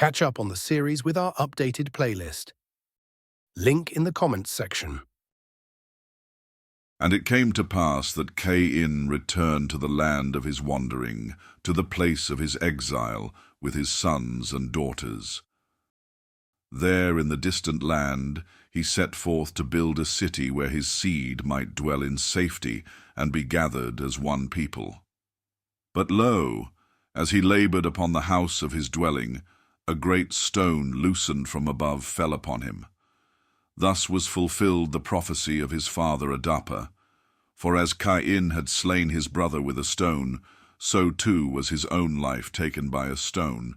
Catch up on the series with our updated playlist. Link in the comments section. And it came to pass that Cain returned to the land of his wandering, to the place of his exile, with his sons and daughters. There in the distant land he set forth to build a city where his seed might dwell in safety and be gathered as one people. But lo, as he labored upon the house of his dwelling, a great stone loosened from above fell upon him. Thus was fulfilled the prophecy of his father Adapa. For as Cain had slain his brother with a stone, so too was his own life taken by a stone.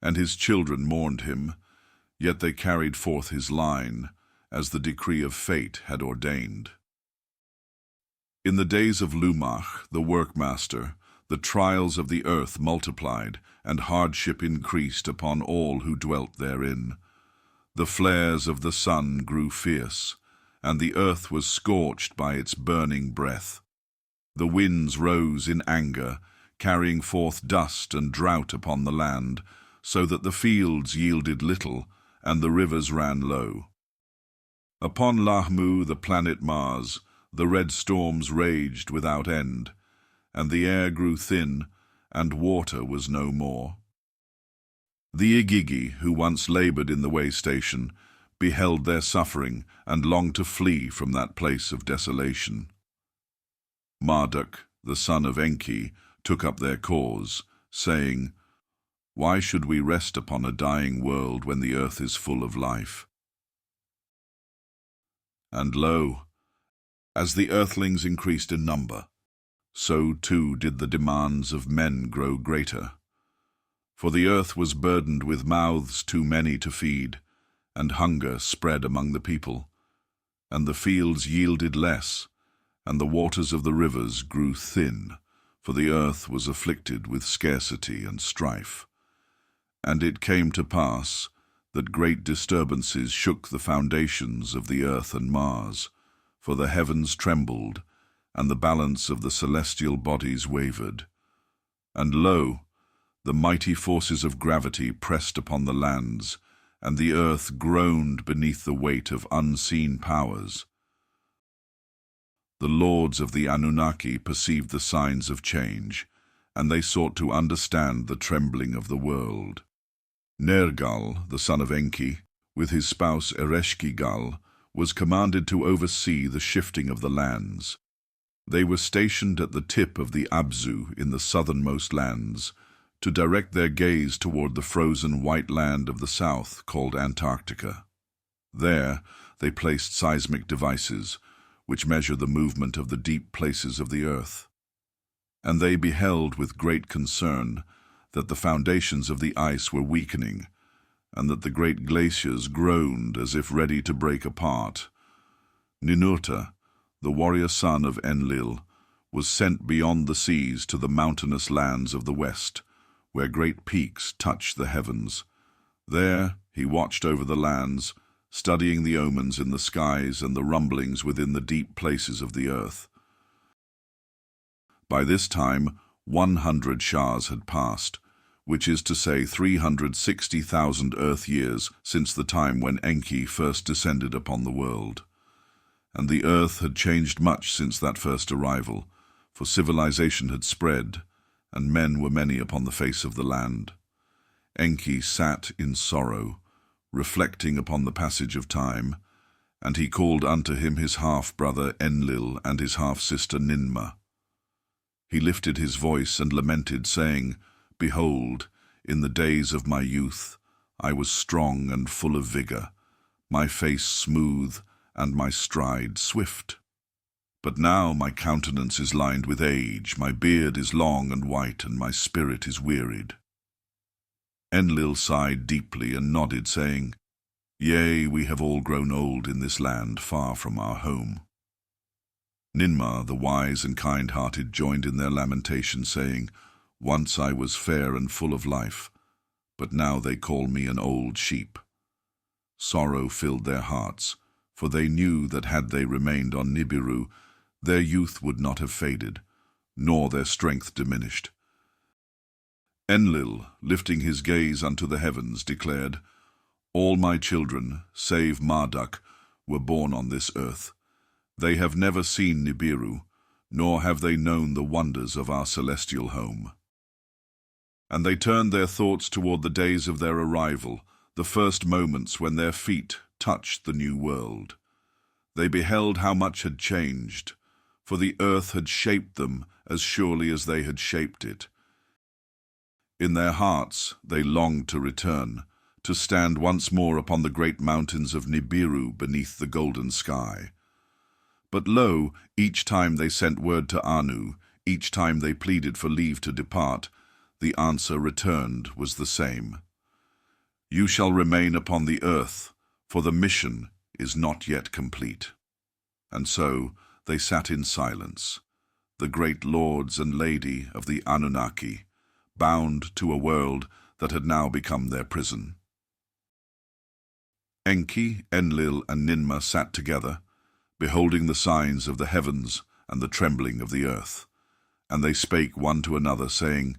And his children mourned him, yet they carried forth his line, as the decree of fate had ordained. In the days of Lumach, the workmaster, the trials of the earth multiplied, and hardship increased upon all who dwelt therein. The flares of the sun grew fierce, and the earth was scorched by its burning breath. The winds rose in anger, carrying forth dust and drought upon the land, so that the fields yielded little, and the rivers ran low. Upon Lahmu, the planet Mars, the red storms raged without end, and the air grew thin, and water was no more. The Igigi, who once labored in the way station, beheld their suffering and longed to flee from that place of desolation. Marduk, the son of Enki, took up their cause, saying, "Why should we rest upon a dying world when the earth is full of life?" And lo, as the earthlings increased in number, so too did the demands of men grow greater. For the earth was burdened with mouths too many to feed, and hunger spread among the people, and the fields yielded less, and the waters of the rivers grew thin, for the earth was afflicted with scarcity and strife. And it came to pass that great disturbances shook the foundations of the earth and Mars, for the heavens trembled, and the balance of the celestial bodies wavered. And lo, the mighty forces of gravity pressed upon the lands, and the earth groaned beneath the weight of unseen powers. The lords of the Anunnaki perceived the signs of change, and they sought to understand the trembling of the world. Nergal, the son of Enki, with his spouse Ereshkigal, was commanded to oversee the shifting of the lands. They were stationed at the tip of the Abzu in the southernmost lands, to direct their gaze toward the frozen white land of the south called Antarctica. There they placed seismic devices, which measure the movement of the deep places of the earth. And they beheld with great concern that the foundations of the ice were weakening, and that the great glaciers groaned as if ready to break apart. Ninurta, the warrior son of Enlil, was sent beyond the seas to the mountainous lands of the west, where great peaks touched the heavens. There he watched over the lands, studying the omens in the skies and the rumblings within the deep places of the earth. By this time 100 Shahs had passed, which is to say 360,000 earth years since the time when Enki first descended upon the world. And the earth had changed much since that first arrival, for civilization had spread, and men were many upon the face of the land. Enki sat in sorrow, reflecting upon the passage of time, and he called unto him his half-brother Enlil and his half-sister Ninmah. He lifted his voice and lamented, saying, "Behold, in the days of my youth, I was strong and full of vigor, my face smooth and my stride swift. But now my countenance is lined with age, my beard is long and white, and my spirit is wearied." Enlil sighed deeply and nodded, saying, "Yea, we have all grown old in this land far from our home." Ninmah, the wise and kind-hearted, joined in their lamentation, saying, "Once I was fair and full of life, but now they call me an old sheep." Sorrow filled their hearts, for they knew that had they remained on Nibiru, their youth would not have faded, nor their strength diminished. Enlil, lifting his gaze unto the heavens, declared, All my children, save Marduk, were born on this earth. They have never seen Nibiru, nor have they known the wonders of our celestial home. And they turned their thoughts toward the days of their arrival, the first moments when their feet touched the new world. They beheld how much had changed, for the earth had shaped them as surely as they had shaped it. In their hearts they longed to return, to stand once more upon the great mountains of Nibiru beneath the golden sky. But lo, each time they sent word to Anu, each time they pleaded for leave to depart, the answer returned was the same. You shall remain upon the earth, for the mission is not yet complete. And so they sat in silence, the great lords and lady of the Anunnaki, bound to a world that had now become their prison. Enki, Enlil, and Ninmah sat together, beholding the signs of the heavens and the trembling of the earth. And they spake one to another, saying,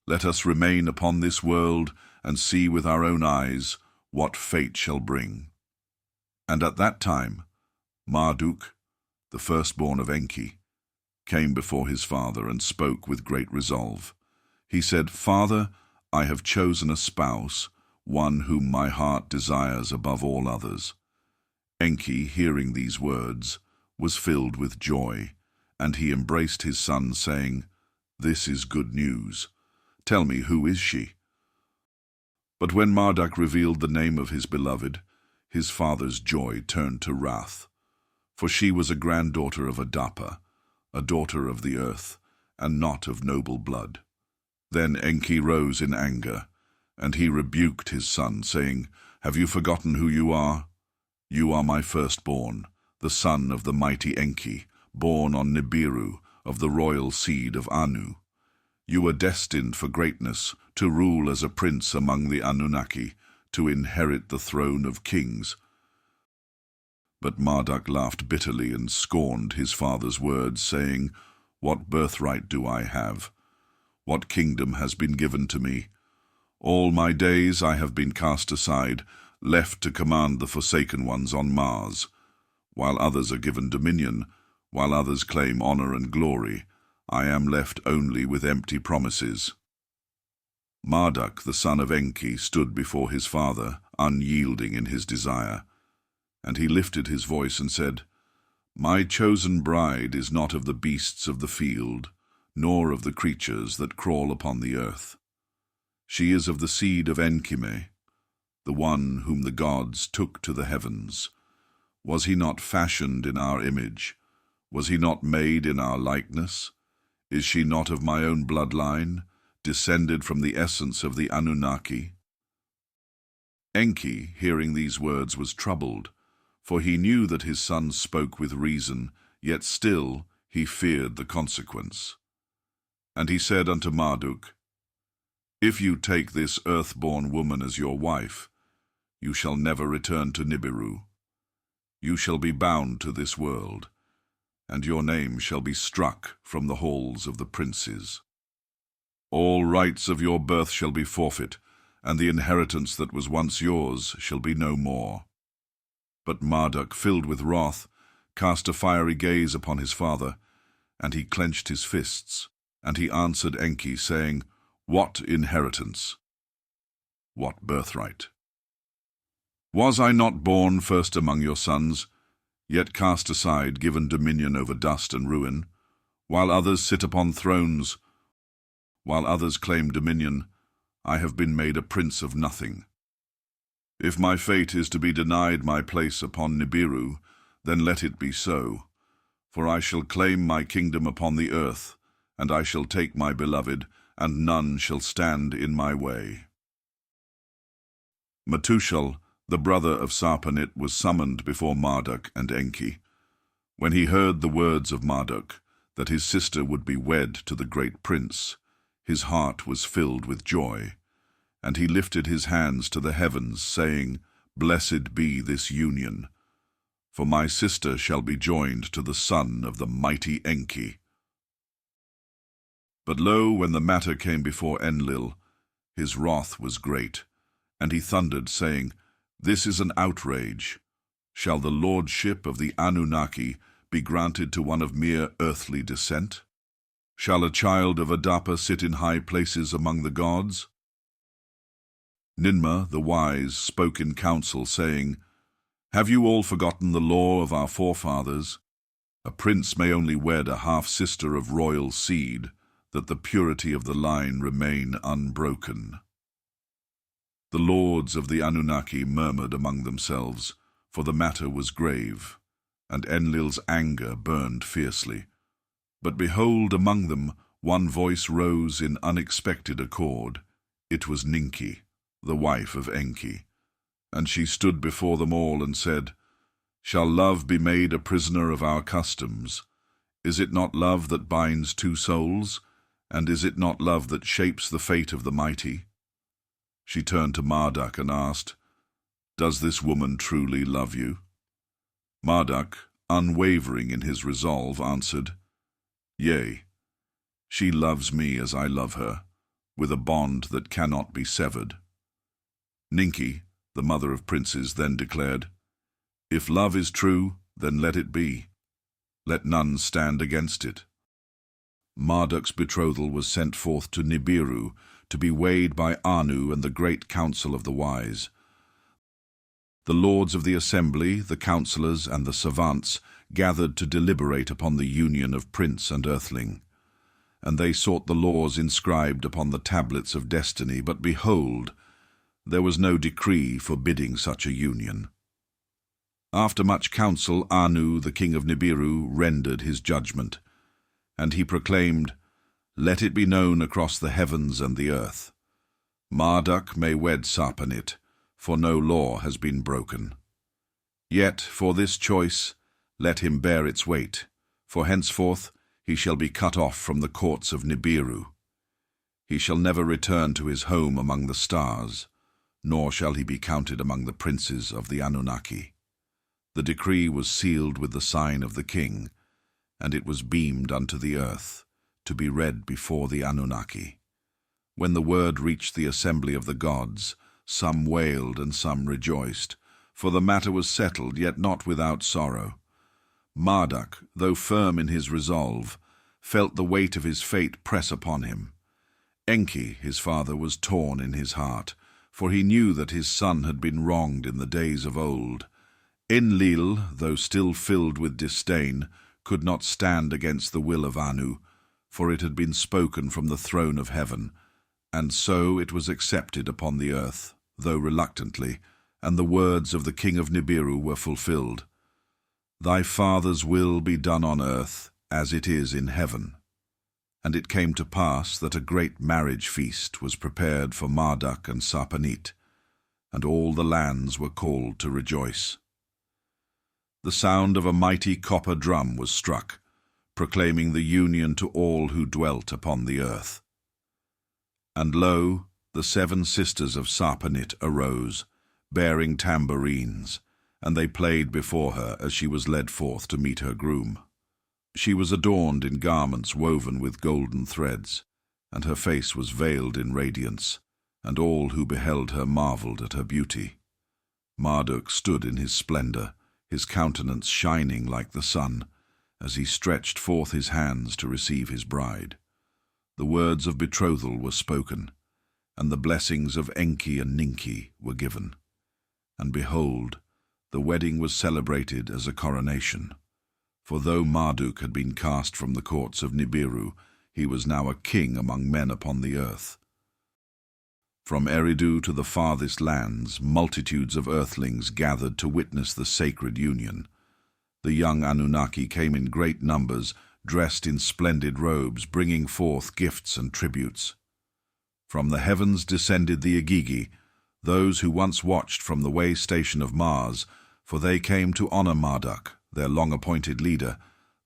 Let us remain upon this world, and see with our own eyes what fate shall bring. And at that time Marduk, the firstborn of Enki, came before his father and spoke with great resolve. He said, Father, I have chosen a spouse, one whom my heart desires above all others. Enki, hearing these words, was filled with joy, and he embraced his son, saying, This is good news. Tell me, who is she? But when Marduk revealed the name of his beloved, his father's joy turned to wrath. For she was a granddaughter of Adapa, a daughter of the earth, and not of noble blood. Then Enki rose in anger, and he rebuked his son, saying, Have you forgotten who you are? You are my firstborn, the son of the mighty Enki, born on Nibiru, of the royal seed of Anu. You are destined for greatness, to rule as a prince among the Anunnaki, to inherit the throne of kings. But Marduk laughed bitterly and scorned his father's words, saying, What birthright do I have? What kingdom has been given to me? All my days I have been cast aside, left to command the forsaken ones on Mars. While others are given dominion, while others claim honor and glory, I am left only with empty promises. Marduk, the son of Enki, stood before his father, unyielding in his desire. And he lifted his voice and said, My chosen bride is not of the beasts of the field, nor of the creatures that crawl upon the earth. She is of the seed of Enki, the one whom the gods took to the heavens. Was he not fashioned in our image? Was he not made in our likeness? Is she not of my own bloodline, descended from the essence of the Anunnaki? Enki, hearing these words, was troubled, for he knew that his son spoke with reason, yet still he feared the consequence. And he said unto Marduk, If you take this earth-born woman as your wife, you shall never return to Nibiru. You shall be bound to this world, and your name shall be struck from the halls of the princes. All rights of your birth shall be forfeit, and the inheritance that was once yours shall be no more. But Marduk, filled with wrath, cast a fiery gaze upon his father, and he clenched his fists, and he answered Enki, saying, What inheritance? What birthright? Was I not born first among your sons, yet cast aside, given dominion over dust and ruin, while others sit upon thrones, while others claim dominion, I have been made a prince of nothing. If my fate is to be denied my place upon Nibiru, then let it be so, for I shall claim my kingdom upon the earth, and I shall take my beloved, and none shall stand in my way. Matushal, the brother of Sarpanit, was summoned before Marduk and Enki. When he heard the words of Marduk, that his sister would be wed to the great prince, his heart was filled with joy, and he lifted his hands to the heavens, saying, Blessed be this union, for my sister shall be joined to the son of the mighty Enki. But lo, when the matter came before Enlil, His wrath was great, and he thundered, saying, "This is an outrage. Shall the lordship of the Anunnaki be granted to one of mere earthly descent? Shall a child of Adapa sit in high places among the gods?" Ninmah the wise spoke in council, saying, "Have you all forgotten the law of our forefathers? A prince may only wed a half-sister of royal seed, that the purity of the line remain unbroken." The lords of the Anunnaki murmured among themselves, for the matter was grave, and Enlil's anger burned fiercely. But behold, among them one voice rose in unexpected accord. It was Ninki, the wife of Enki, and she stood before them all and said, "Shall love be made a prisoner of our customs? Is it not love that binds two souls, and is it not love that shapes the fate of the mighty?" She turned to Marduk and asked, "Does this woman truly love you?" Marduk, unwavering in his resolve, answered, "Yea, she loves me as I love her, with a bond that cannot be severed." Ninki, the mother of princes, then declared, "If love is true, then let it be. Let none stand against it." Marduk's betrothal was sent forth to Nibiru to be weighed by Anu and the great council of the wise. The lords of the assembly, the councillors, and the savants gathered to deliberate upon the union of prince and earthling. And they sought the laws inscribed upon the tablets of destiny, but behold, there was no decree forbidding such a union. After much counsel, Anu, the king of Nibiru, rendered his judgment, and he proclaimed, "Let it be known across the heavens and the earth. Marduk may wed Sarpanit, for no law has been broken. Yet for this choice let him bear its weight, for henceforth he shall be cut off from the courts of Nibiru. He shall never return to his home among the stars, nor shall he be counted among the princes of the Anunnaki." The decree was sealed with the sign of the king, and it was beamed unto the earth, to be read before the Anunnaki. When the word reached the assembly of the gods, some wailed and some rejoiced, for the matter was settled, yet not without sorrow. Marduk, though firm in his resolve, felt the weight of his fate press upon him. Enki, his father, was torn in his heart, for he knew that his son had been wronged in the days of old. Enlil, though still filled with disdain, could not stand against the will of Anu, for it had been spoken from the throne of heaven, and so it was accepted upon the earth, though reluctantly, and the words of the king of Nibiru were fulfilled. "Thy father's will be done on earth, as it is in heaven." And it came to pass that a great marriage feast was prepared for Marduk and Sarpanit, and all the lands were called to rejoice. The sound of a mighty copper drum was struck, proclaiming the union to all who dwelt upon the earth. And lo, the 7 sisters of Sarpanit arose, bearing tambourines, and they played before her as she was led forth to meet her groom. She was adorned in garments woven with golden threads, and her face was veiled in radiance, and all who beheld her marveled at her beauty. Marduk stood in his splendor, his countenance shining like the sun, as he stretched forth his hands to receive his bride. The words of betrothal were spoken, and the blessings of Enki and Ninki were given. And behold, the wedding was celebrated as a coronation. For though Marduk had been cast from the courts of Nibiru, he was now a king among men upon the earth. From Eridu to the farthest lands, multitudes of earthlings gathered to witness the sacred union. The young Anunnaki came in great numbers, dressed in splendid robes, bringing forth gifts and tributes. From the heavens descended the Igigi, those who once watched from the way station of Mars, for they came to honor Marduk, their long-appointed leader,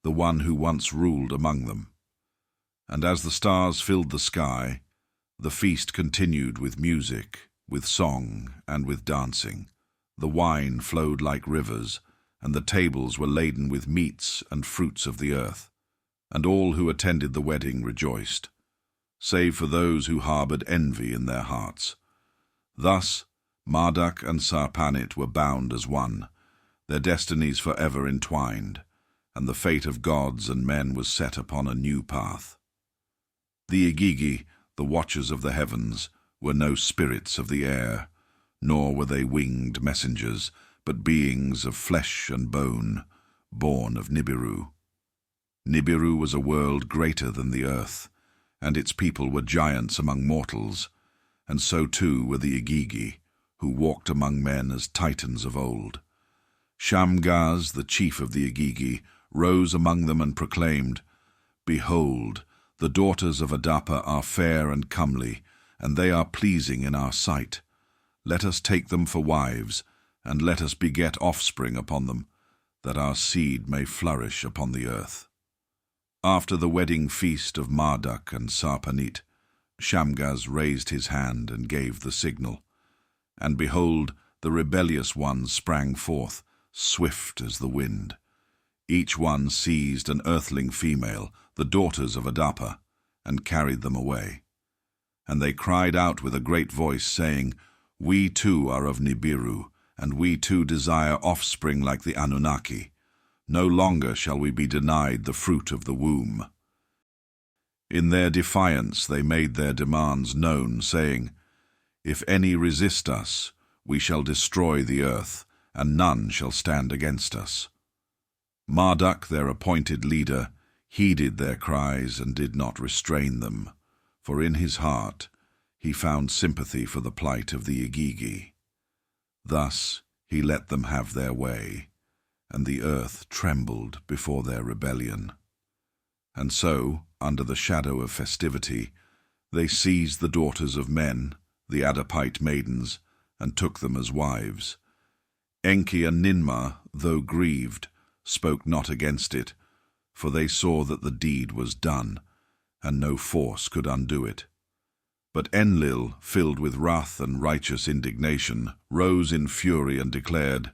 the one who once ruled among them. And as the stars filled the sky, the feast continued with music, with song, and with dancing. The wine flowed like rivers, and the tables were laden with meats and fruits of the earth, and all who attended the wedding rejoiced. save for those who harbored envy in their hearts. Thus, Marduk and Sarpanit were bound as one, their destinies forever entwined, and the fate of gods and men was set upon a new path. The Igigi, the watchers of the heavens, were no spirits of the air, nor were they winged messengers, but beings of flesh and bone, born of Nibiru. Nibiru was a world greater than the earth, and its people were giants among mortals, and so too were the Igigi, who walked among men as titans of old. Shamgaz, the chief of the Igigi, rose among them and proclaimed, "Behold, the daughters of Adapa are fair and comely, and they are pleasing in our sight. Let us take them for wives, and let us beget offspring upon them, that our seed may flourish upon the earth." After the wedding feast of Marduk and Sarpanit, Shamgaz raised his hand and gave the signal. And behold, the rebellious ones sprang forth, swift as the wind. Each one seized an earthling female, the daughters of Adapa, and carried them away. And they cried out with a great voice, saying, "We too are of Nibiru, and we too desire offspring like the Anunnaki. No longer shall we be denied the fruit of the womb." In their defiance they made their demands known, saying, "If any resist us, we shall destroy the earth, and none shall stand against us." Marduk, their appointed leader, heeded their cries and did not restrain them, for in his heart he found sympathy for the plight of the Igigi. Thus he let them have their way, and the earth trembled before their rebellion. And so, under the shadow of festivity, they seized the daughters of men, the Adapite maidens, and took them as wives. Enki and Ninmah, though grieved, spoke not against it, for they saw that the deed was done, and no force could undo it. But Enlil, filled with wrath and righteous indignation, rose in fury and declared,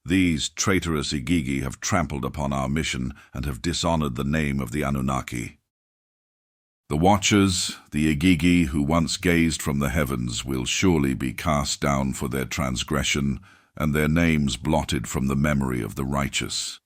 "These traitorous Igigi have trampled upon our mission and have dishonored the name of the Anunnaki. The watchers, the Igigi who once gazed from the heavens, will surely be cast down for their transgression, and their names blotted from the memory of the righteous."